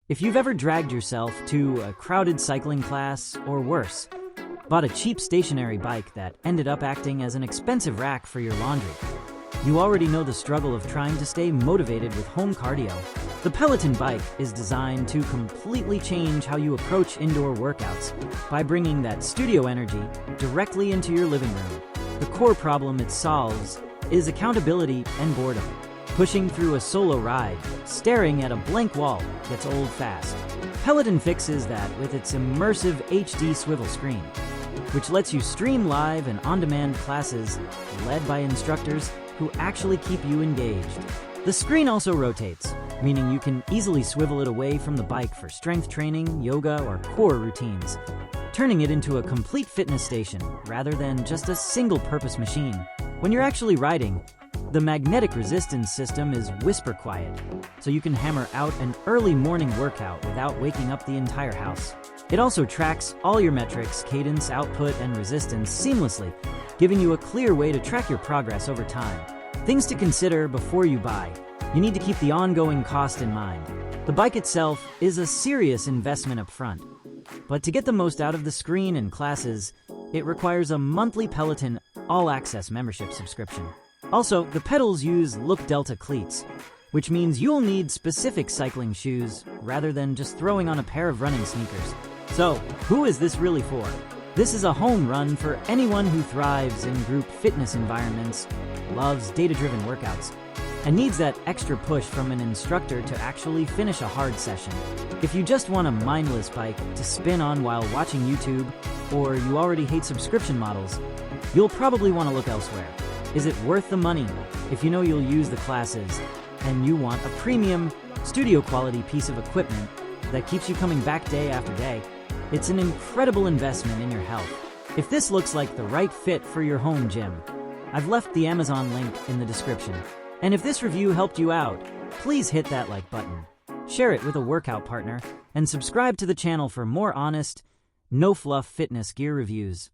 If you've ever dragged yourself to a crowded cycling class, or worse, bought a cheap stationary bike that ended up acting as an expensive rack for your laundry, you already know the struggle of trying to stay motivated with home cardio. The Peloton Bike is designed to completely change how you approach indoor workouts by bringing that studio energy directly into your living room. The core problem it solves is accountability and boredom. Pushing through a solo ride, staring at a blank wall gets old fast. Peloton fixes that with its immersive HD swivel screen, which lets you stream live and on-demand classes led by instructors who actually keep you engaged. The screen also rotates, meaning you can easily swivel it away from the bike for strength training, yoga, or core routines, turning it into a complete fitness station rather than just a single-purpose machine. When you're actually riding, the magnetic resistance system is whisper quiet, so you can hammer out an early morning workout without waking up the entire house. It also tracks all your metrics, cadence, output, and resistance seamlessly, giving you a clear way to track your progress over time. Things to consider before you buy. You need to keep the ongoing cost in mind. The bike itself is a serious investment up front, but to get the most out of the screen and classes, it requires a monthly Peloton All-Access membership subscription. Also, the pedals use Look Delta cleats, which means you'll need specific cycling shoes rather than just throwing on a pair of running sneakers. So, who is this really for? This is a home run for anyone who thrives in group fitness environments, loves data-driven workouts, and needs that extra push from an instructor to actually finish a hard session. If you just want a mindless bike to spin on while watching YouTube, or you already hate subscription models, you'll probably want to look elsewhere. Is it worth the money if you know you'll use the classes and you want a premium, studio-quality piece of equipment that keeps you coming back day after day? It's an incredible investment in your health. If this looks like the right fit for your home gym, I've left the Amazon link in the description. And if this review helped you out, please hit that like button, share it with a workout partner, and subscribe to the channel for more honest, no-fluff fitness gear reviews.